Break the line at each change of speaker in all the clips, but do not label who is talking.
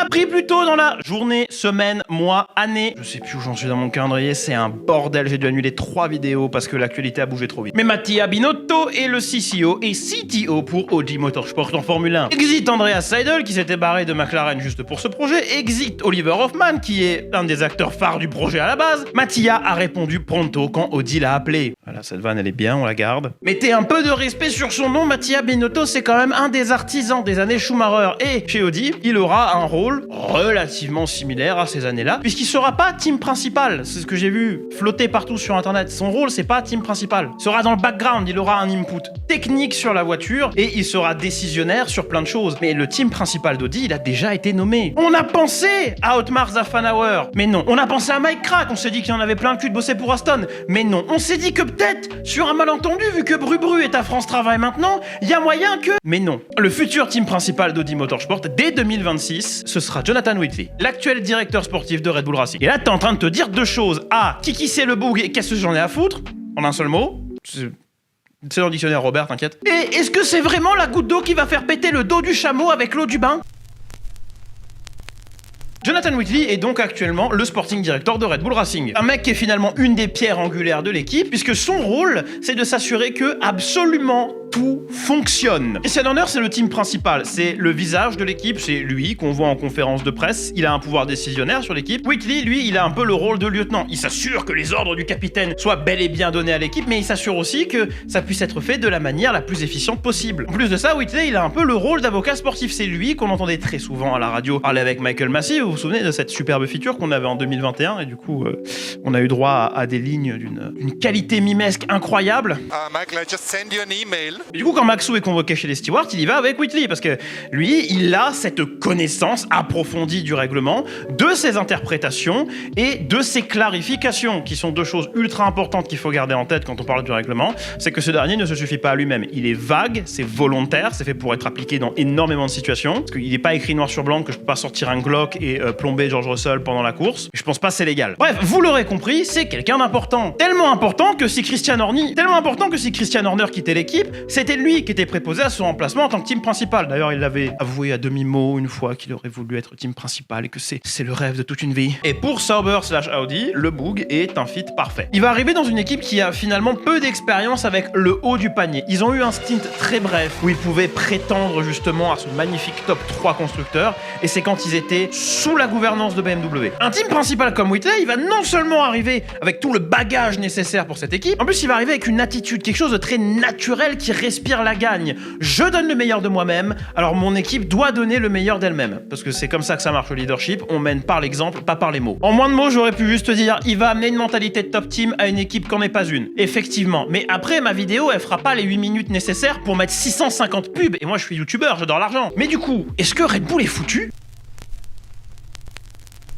pris plus tôt dans la journée, semaine, mois, année. Je sais plus où j'en suis dans mon calendrier, c'est un bordel, j'ai dû annuler 3 vidéos parce que l'actualité a bougé trop vite. Mais Mattia Binotto est le CCO et CTO pour OG Motorsport en Formule 1. Exit Andreas Seidel qui s'était barré de McLaren juste pour ce projet, exit Oliver Hoffmann qui est un des acteurs phares du projet à la base. Mattia a répondu pronto quand Audi l'a appelé. Voilà, cette vanne elle est bien, on la garde. Mettez un peu de respect sur son nom, Mattia Binotto c'est quand même un des artisans des années Schumacher et chez Audi, il aura un rôle relativement similaire à ces années-là, puisqu'il sera pas team principal, c'est ce que j'ai vu flotter partout sur internet. Son rôle c'est pas team principal, il sera dans le background, il aura un input technique sur la voiture et il sera décisionnaire sur plein de choses. Mais le team principal d'Audi, il a déjà été nommé. On a pensé à Otmar Zaffanauer, mais non. On a pensé à Mike Crack, on s'est dit qu'il en avait plein le cul de bosser pour Aston, mais non. On s'est dit que peut-être, sur un malentendu, vu que Bru est à France Travail maintenant, il y a moyen que... Mais non. Le futur team principal d'Audi Motorsport, dès 2026, ce sera Jonathan Whitley, l'actuel directeur sportif de Red Bull Racing. Et là, t'es en train de te dire deux choses. A, qui c'est le bug et qu'est-ce que j'en ai à foutre? En un seul mot. C'est dans le dictionnaire, Robert, t'inquiète. Et est-ce que c'est vraiment la goutte d'eau qui va faire péter le dos du chameau avec l'eau du bain? Jonathan Whitley est donc actuellement le sporting director de Red Bull Racing. Un mec qui est finalement une des pierres angulaires de l'équipe, puisque son rôle, c'est de s'assurer que absolument tout fonctionne. Christian Horner, c'est le team principal, c'est le visage de l'équipe, c'est lui qu'on voit en conférence de presse, il a un pouvoir décisionnaire sur l'équipe. Whitley, lui, il a un peu le rôle de lieutenant. Il s'assure que les ordres du capitaine soient bel et bien donnés à l'équipe, mais il s'assure aussi que ça puisse être fait de la manière la plus efficiente possible. En plus de ça, Whitley, il a un peu le rôle d'avocat sportif. C'est lui qu'on entendait très souvent à la radio parler avec Michael Massey. Vous vous souvenez de cette superbe feature qu'on avait en 2021 et du coup, on a eu droit à des lignes d'une qualité mimesque incroyable.
Michael, I just send you an email.
Et du coup, quand Maxou est convoqué chez les stewards, il y va avec Whitley parce que lui, il a cette connaissance approfondie du règlement, de ses interprétations et de ses clarifications, qui sont deux choses ultra importantes qu'il faut garder en tête quand on parle du règlement. C'est que ce dernier ne se suffit pas à lui-même. Il est vague, c'est volontaire, c'est fait pour être appliqué dans énormément de situations. Parce qu'il n'est pas écrit noir sur blanc que je peux pas sortir un Glock et plomber George Russell pendant la course. Je pense pas que c'est légal. Bref, vous l'aurez compris, c'est quelqu'un d'important. Tellement important que si Christian Horner quittait l'équipe, c'était lui qui était préposé à son remplacement en tant que team principal. D'ailleurs, il l'avait avoué à demi-mot une fois qu'il aurait voulu être team principal et que c'est le rêve de toute une vie. Et pour Sauber/Audi, le Boug est un fit parfait. Il va arriver dans une équipe qui a finalement peu d'expérience avec le haut du panier. Ils ont eu un stint très bref où ils pouvaient prétendre justement à ce magnifique top 3 constructeurs et c'est quand ils étaient sous la gouvernance de BMW. Un team principal comme Whitley, il va non seulement arriver avec tout le bagage nécessaire pour cette équipe, en plus il va arriver avec une attitude, quelque chose de très naturel qui respire la gagne. Je donne le meilleur de moi-même, alors mon équipe doit donner le meilleur d'elle-même. Parce que c'est comme ça que ça marche le leadership, on mène par l'exemple, pas par les mots. En moins de mots, j'aurais pu juste dire, il va amener une mentalité de top team à une équipe qu'en est pas une. Effectivement. Mais après, ma vidéo, elle fera pas les 8 minutes nécessaires pour mettre 650 pubs. Et moi, je suis youtubeur, j'adore l'argent. Mais du coup, est-ce que Red Bull est foutu ?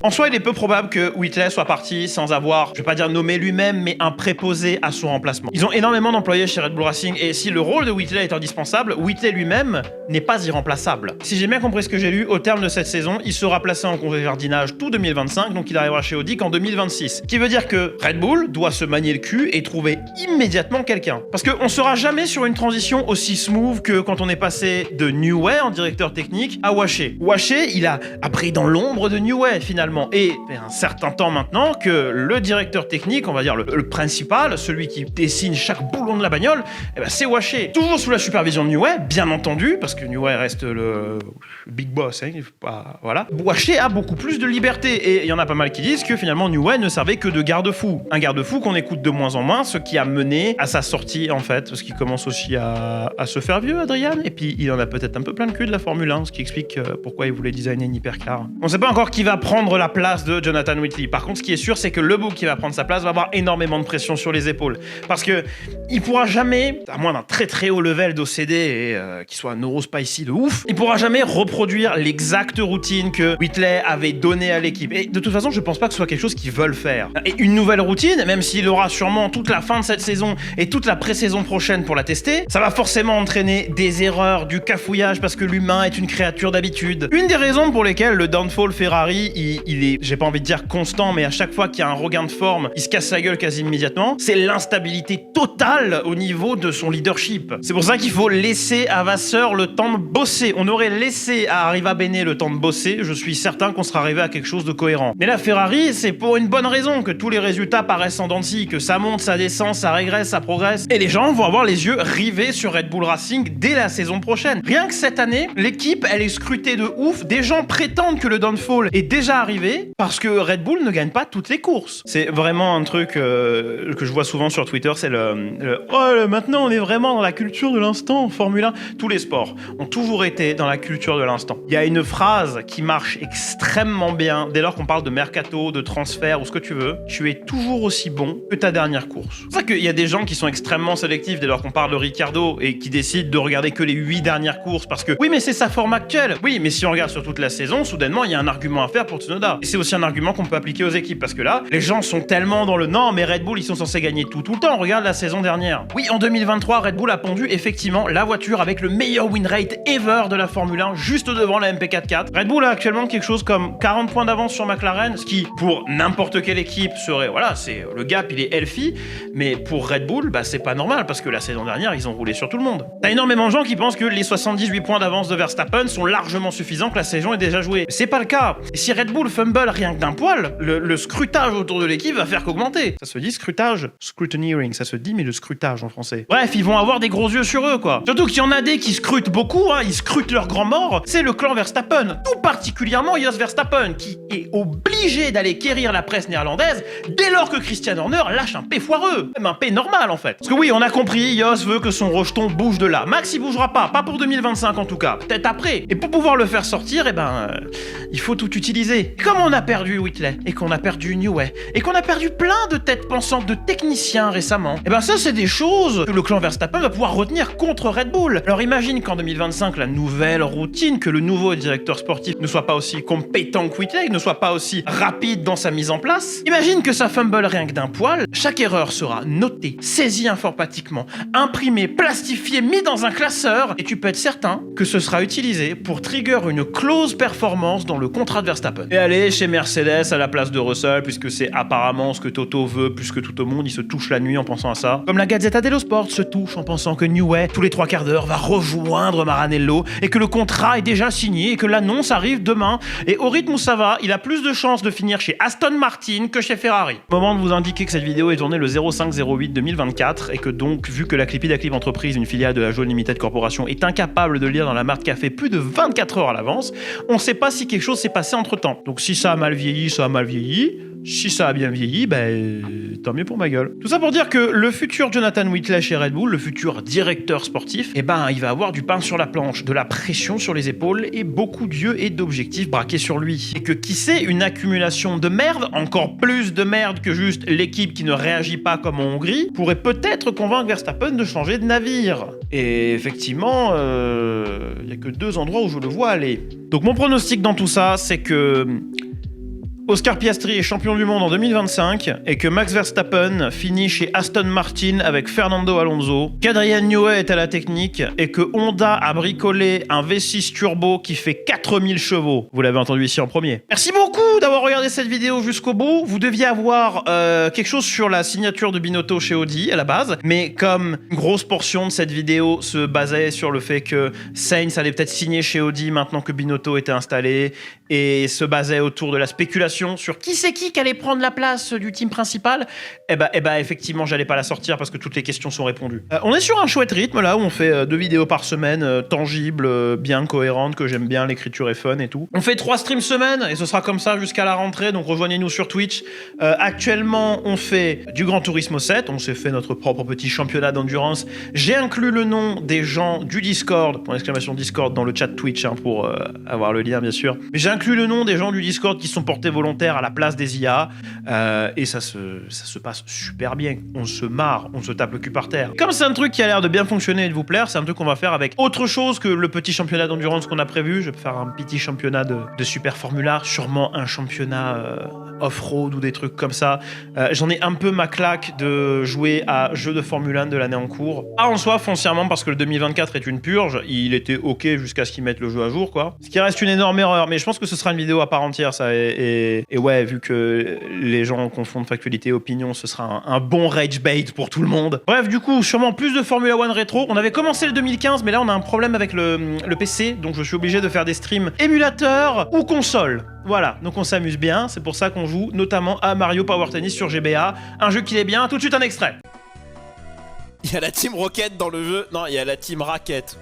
En soi, il est peu probable que Whitley soit parti sans avoir, je vais pas dire nommé lui-même, mais un préposé à son remplacement. Ils ont énormément d'employés chez Red Bull Racing et si le rôle de Whitley est indispensable, Whitley lui-même n'est pas irremplaçable. Si j'ai bien compris ce que j'ai lu, au terme de cette saison, il sera placé en congé jardinage tout 2025, donc il arrivera chez Audi qu'en 2026. Ce qui veut dire que Red Bull doit se manier le cul et trouver immédiatement quelqu'un. Parce qu'on sera jamais sur une transition aussi smooth que quand on est passé de Newey en directeur technique à Waché. Waché, il a pris dans l'ombre de Newey finalement. Et ça fait un certain temps maintenant que le directeur technique, on va dire le principal, celui qui dessine chaque boulon de la bagnole, eh ben c'est Waché. Toujours sous la supervision de Newey, bien entendu, parce que Newey reste le big boss, hein, il faut pas, voilà. Waché a beaucoup plus de liberté et il y en a pas mal qui disent que finalement Newey ne servait que de garde-fou. Un garde-fou qu'on écoute de moins en moins, ce qui a mené à sa sortie en fait, parce qu'il commence aussi à se faire vieux, Adrian, et puis il en a peut-être un peu plein le cul de la Formule 1, ce qui explique pourquoi il voulait designer une hypercar. On sait pas encore qui va prendre la place de Jonathan Whitley. Par contre, ce qui est sûr, c'est que le Boug qui va prendre sa place va avoir énormément de pression sur les épaules. Parce que il pourra jamais, à moins d'un très très haut level d'OCD et qu'il soit neurospicy de ouf, il pourra jamais reproduire l'exacte routine que Whitley avait donnée à l'équipe. Et de toute façon, je pense pas que ce soit quelque chose qu'ils veulent faire. Et une nouvelle routine, même s'il aura sûrement toute la fin de cette saison et toute la pré-saison prochaine pour la tester, ça va forcément entraîner des erreurs, du cafouillage parce que l'humain est une créature d'habitude. Une des raisons pour lesquelles le downfall Ferrari, il est, j'ai pas envie de dire constant, mais à chaque fois qu'il y a un regain de forme, il se casse la gueule quasi immédiatement, c'est l'instabilité totale au niveau de son leadership. C'est pour ça qu'il faut laisser à Vasseur le temps de bosser. On aurait laissé à Arrivabene le temps de bosser, je suis certain qu'on serait arrivé à quelque chose de cohérent. Mais la Ferrari, c'est pour une bonne raison que tous les résultats paraissent en dents de scie, que ça monte, ça descend, ça régresse, ça progresse. Et les gens vont avoir les yeux rivés sur Red Bull Racing dès la saison prochaine. Rien que cette année, l'équipe, elle est scrutée de ouf. Des gens prétendent que le downfall est déjà arrivé parce que Red Bull ne gagne pas toutes les courses. C'est vraiment un truc que je vois souvent sur Twitter, c'est maintenant on est vraiment dans la culture de l'instant en Formule 1. Tous les sports ont toujours été dans la culture de l'instant. Il y a une phrase qui marche extrêmement bien dès lors qu'on parle de mercato, de transfert ou ce que tu veux. Tu es toujours aussi bon que ta dernière course. C'est pour ça qu'il y a des gens qui sont extrêmement sélectifs dès lors qu'on parle de Ricciardo et qui décident de regarder que les 8 dernières courses parce que oui mais c'est sa forme actuelle. Oui mais si on regarde sur toute la saison, soudainement il y a un argument à faire pour Tsunoda. Et c'est aussi un argument qu'on peut appliquer aux équipes parce que là, les gens sont tellement dans le non mais Red Bull ils sont censés gagner tout le temps. Regarde la saison dernière. Oui en 2023 Red Bull a pondu effectivement la voiture avec le meilleur win rate ever de la Formule 1 juste devant la MP44. Red Bull a actuellement quelque chose comme 40 points d'avance sur McLaren, ce qui pour n'importe quelle équipe serait voilà, c'est le gap il est healthy, mais pour Red Bull bah c'est pas normal parce que la saison dernière ils ont roulé sur tout le monde. T'as énormément de gens qui pensent que les 78 points d'avance de Verstappen sont largement suffisants, que la saison est déjà jouée. C'est pas le cas. Et si Red Bull fumble rien que d'un poil, le scrutage autour de l'équipe va faire qu'augmenter. Ça se dit scrutage, scrutineering, ça se dit mais le scrutage en français. Bref, ils vont avoir des gros yeux sur eux quoi. Surtout qu'il y en a des qui scrutent beaucoup, hein, ils scrutent leur grand mort, c'est le clan Verstappen. Tout particulièrement Jos Verstappen qui est obligé d'aller quérir la presse néerlandaise dès lors que Christian Horner lâche un P foireux. Même un P normal en fait. Parce que oui, on a compris, Jos veut que son rejeton bouge de là. Max il bougera pas pour 2025 en tout cas, peut-être après. Et pour pouvoir le faire sortir, il faut tout utiliser. Et comme on a perdu Whitley, et qu'on a perdu Newey, et qu'on a perdu plein de têtes pensantes de techniciens récemment, ça c'est des choses que le clan Verstappen va pouvoir retenir contre Red Bull. Alors imagine qu'en 2025, la nouvelle routine, que le nouveau directeur sportif ne soit pas aussi compétent que Whitley, ne soit pas aussi rapide dans sa mise en place. Imagine que ça fumble rien que d'un poil, chaque erreur sera notée, saisie informatiquement, imprimée, plastifiée, mise dans un classeur, et tu peux être certain que ce sera utilisé pour trigger une clause performance dans le contrat de Verstappen. Et aller chez Mercedes à la place de Russell, puisque c'est apparemment ce que Toto veut plus que tout au monde, il se touche la nuit en pensant à ça. Comme la Gazzetta dello Sport se touche en pensant que Newey, tous les 3 quarts d'heure, va rejoindre Maranello, et que le contrat est déjà signé, et que l'annonce arrive demain. Et au rythme où ça va, il a plus de chances de finir chez Aston Martin que chez Ferrari. Moment de vous indiquer que cette vidéo est tournée le 05/08/2024, et que donc, vu que la Clipida Clip Entreprise, une filiale de la Jaune Limited Corporation, est incapable de lire dans la marque café plus de 24 heures à l'avance, on sait pas si quelque chose s'est passé entre temps. Donc si ça a mal vieilli, ça a mal vieilli. Si ça a bien vieilli, tant mieux pour ma gueule. Tout ça pour dire que le futur Jonathan Whitley chez Red Bull, le futur directeur sportif, il va avoir du pain sur la planche, de la pression sur les épaules et beaucoup d'yeux et d'objectifs braqués sur lui. Et que qui sait, une accumulation de merde, encore plus de merde que juste l'équipe qui ne réagit pas comme en Hongrie, pourrait peut-être convaincre Verstappen de changer de navire. Et effectivement, il y a que 2 endroits où je le vois aller. Donc mon pronostic dans tout ça, c'est que Oscar Piastri est champion du monde en 2025 et que Max Verstappen finit chez Aston Martin avec Fernando Alonso, qu'Adrian Newey est à la technique et que Honda a bricolé un V6 turbo qui fait 4000 chevaux. Vous l'avez entendu ici en premier. Merci beaucoup d'avoir regardé cette vidéo jusqu'au bout. Vous deviez avoir quelque chose sur la signature de Binotto chez Audi à la base, mais comme une grosse portion de cette vidéo se basait sur le fait que Sainz allait peut-être signer chez Audi maintenant que Binotto était installé et se basait autour de la spéculation sur qui c'est qui allait prendre la place du team principal, effectivement j'allais pas la sortir parce que toutes les questions sont répondues. On est sur un chouette rythme là où on fait 2 vidéos par semaine, tangibles, bien cohérentes, que j'aime bien, l'écriture est fun et tout. On fait 3 streams semaine et ce sera comme ça jusqu'à la rentrée, donc rejoignez-nous sur Twitch. Actuellement on fait du Gran Turismo 7, on s'est fait notre propre petit championnat d'endurance. J'ai inclus le nom des gens du Discord, Discord dans le chat Twitch pour avoir le lien bien sûr. Mais j'ai inclus le nom des gens du Discord qui sont portés volontaires à la place des IA et ça se passe super bien. On se marre, on se tape le cul par terre. Comme c'est un truc qui a l'air de bien fonctionner et de vous plaire, c'est un truc qu'on va faire avec autre chose que le petit championnat d'endurance qu'on a prévu. Je vais faire un petit championnat de Super Formula, sûrement un championnat championnat off-road ou des trucs comme ça. J'en ai un peu ma claque de jouer à jeux de Formule 1 de l'année en cours. En soi, foncièrement, parce que le 2024 est une purge, il était ok jusqu'à ce qu'ils mettent le jeu à jour, quoi. Ce qui reste une énorme erreur, mais je pense que ce sera une vidéo à part entière, ça. Et ouais, vu que les gens confondent factualité et opinion, ce sera un bon rage bait pour tout le monde. Bref, du coup, sûrement plus de Formula 1 rétro. On avait commencé le 2015, mais là, on a un problème avec le PC, donc je suis obligé de faire des streams émulateur ou console. Voilà, donc on s'amuse bien, c'est pour ça qu'on joue notamment à Mario Power Tennis sur GBA, un jeu qui est bien, tout de suite un extrait.
Il y a la team Rocket dans le jeu. Non, il y a la team Racket.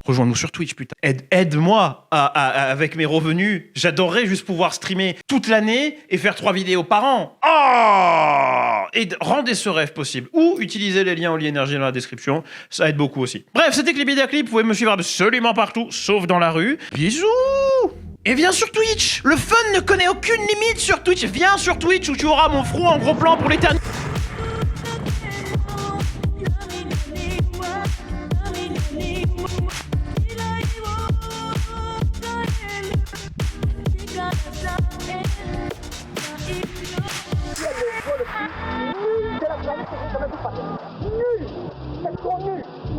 Rejoins-nous sur Twitch, putain. Aide-moi avec mes revenus. J'adorerais juste pouvoir streamer toute l'année et faire 3 vidéos par an. Oh, et rendez ce rêve possible. Ou utilisez les liens Oli Energy dans la description. Ça aide beaucoup aussi. Bref, c'était Clip Clip. Vous pouvez me suivre absolument partout, sauf dans la rue. Bisous. Et viens sur Twitch. Le fun ne connaît aucune limite sur Twitch. Viens sur Twitch où tu auras mon front en gros plan pour l'éternité.